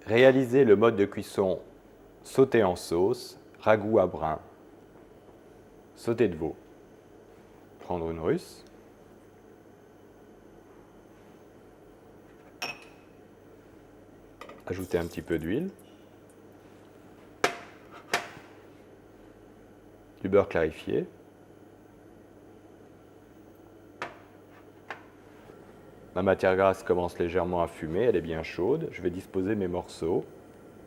Réalisez le mode de cuisson sauté en sauce, ragoût à brun, sauté de veau. Prendre une russe. Ajouter un petit peu d'huile. Du beurre clarifié. Ma matière grasse commence légèrement à fumer, elle est bien chaude. Je vais disposer mes morceaux,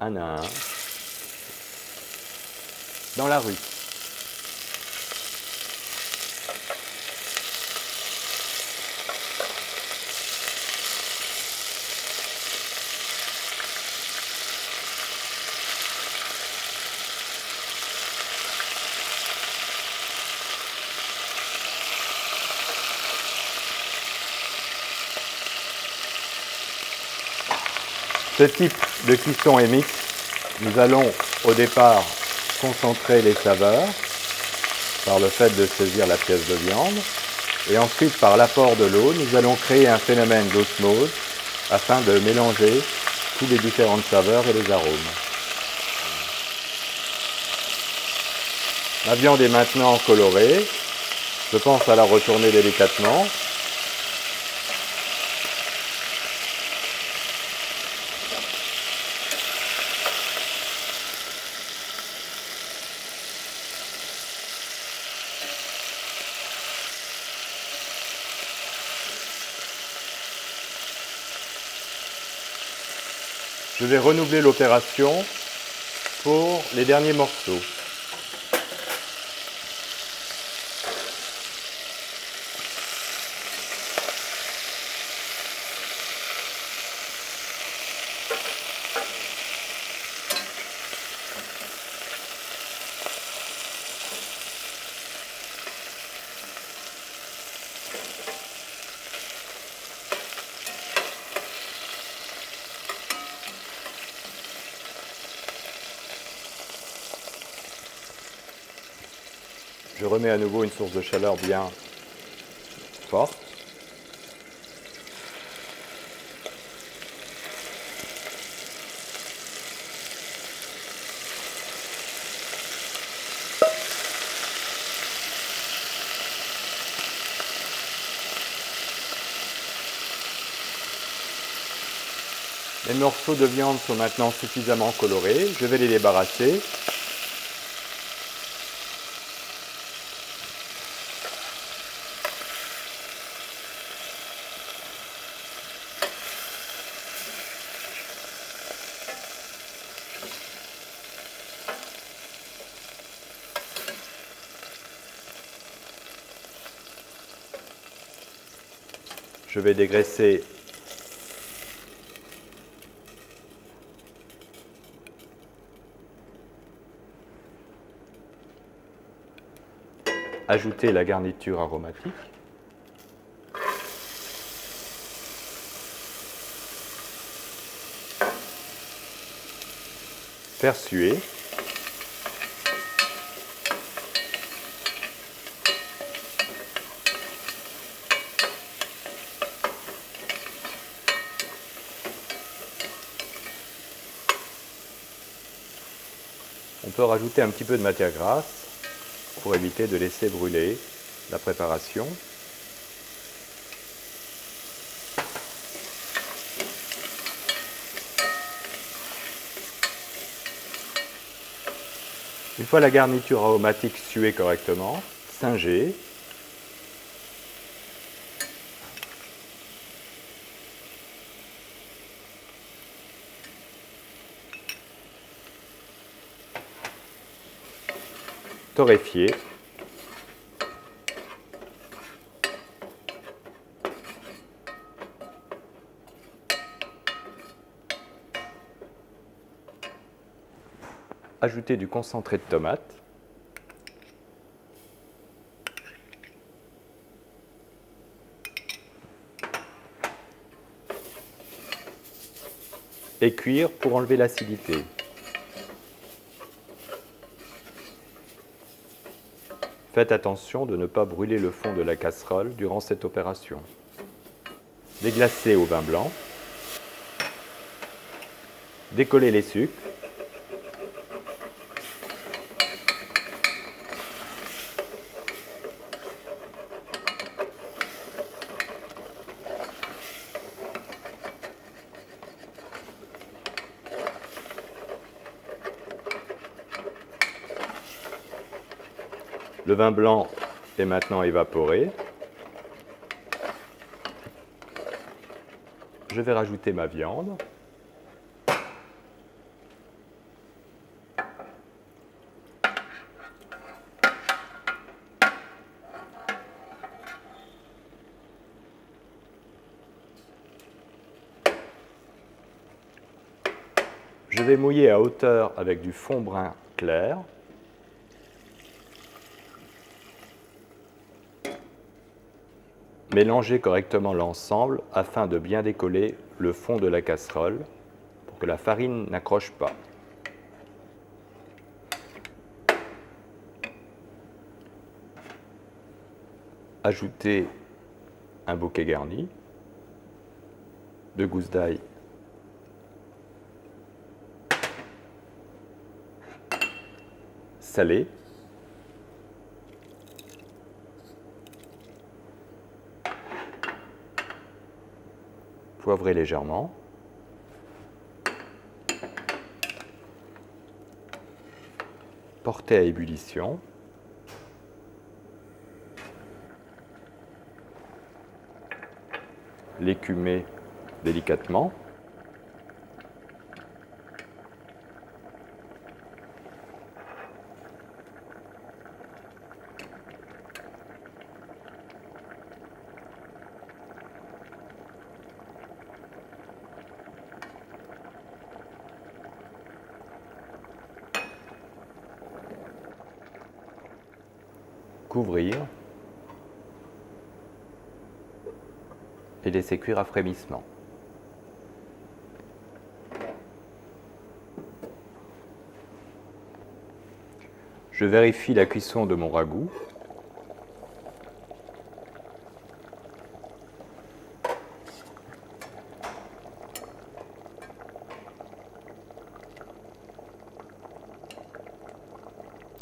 un à un, dans la russe. Ce type de cuisson est mixte. Nous allons au départ concentrer les saveurs par le fait de saisir la pièce de viande. Et ensuite, par l'apport de l'eau, nous allons créer un phénomène d'osmose afin de mélanger toutes les différentes saveurs et les arômes. Ma viande est maintenant colorée. Je pense à la retourner délicatement. Je vais renouveler l'opération pour les derniers morceaux. Je remets à nouveau une source de chaleur bien forte. Les morceaux de viande sont maintenant suffisamment colorés. Je vais les débarrasser. Je vais dégraisser ajouter la garniture aromatique. Faire suer. On peut rajouter un petit peu de matière grasse pour éviter de laisser brûler la préparation. Une fois la garniture aromatique suée correctement, singer. Torréfier. Ajouter du concentré de tomate. Et cuire pour enlever l'acidité. Faites attention de ne pas brûler le fond de la casserole durant cette opération. Déglacer au vin blanc. décoller les sucres. Le vin blanc est maintenant évaporé. Je vais rajouter ma viande. Je vais mouiller à hauteur avec du fond brun clair. Mélangez correctement l'ensemble afin de bien décoller le fond de la casserole pour que la farine n'accroche pas. Ajoutez un bouquet garni, 2 gousses d'ail, salé, poivrez légèrement, portez à ébullition, l'écumez délicatement, couvrir et laisser cuire à frémissement. Je vérifie la cuisson de mon ragoût.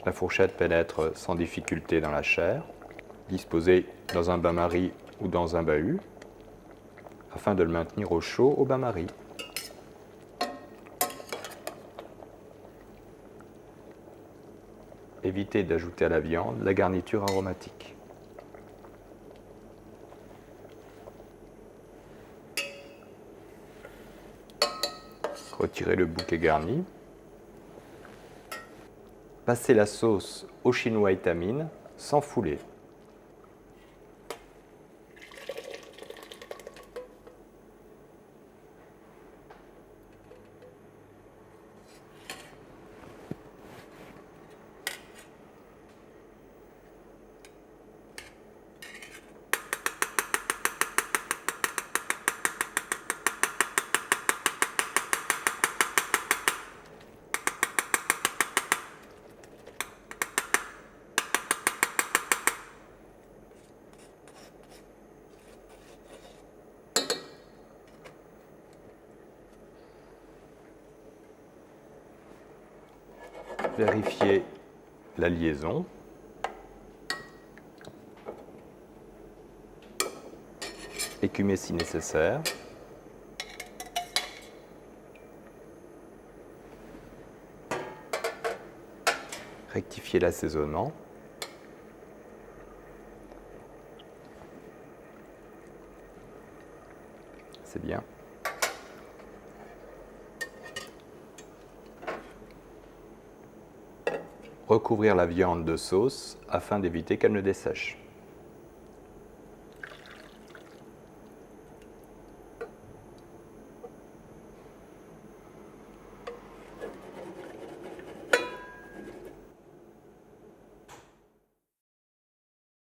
La fourchette pénètre sans difficulté dans la chair. Disposez dans un bain-marie ou dans un bahut afin de le maintenir au chaud au bain-marie. Évitez d'ajouter à la viande la garniture aromatique. Retirez le bouquet garni. Passez la sauce au chinois étamine sans fouler. Vérifiez la liaison. Écumez si nécessaire. Rectifiez l'assaisonnement. C'est bien. Recouvrir la viande de sauce afin d'éviter qu'elle ne dessèche.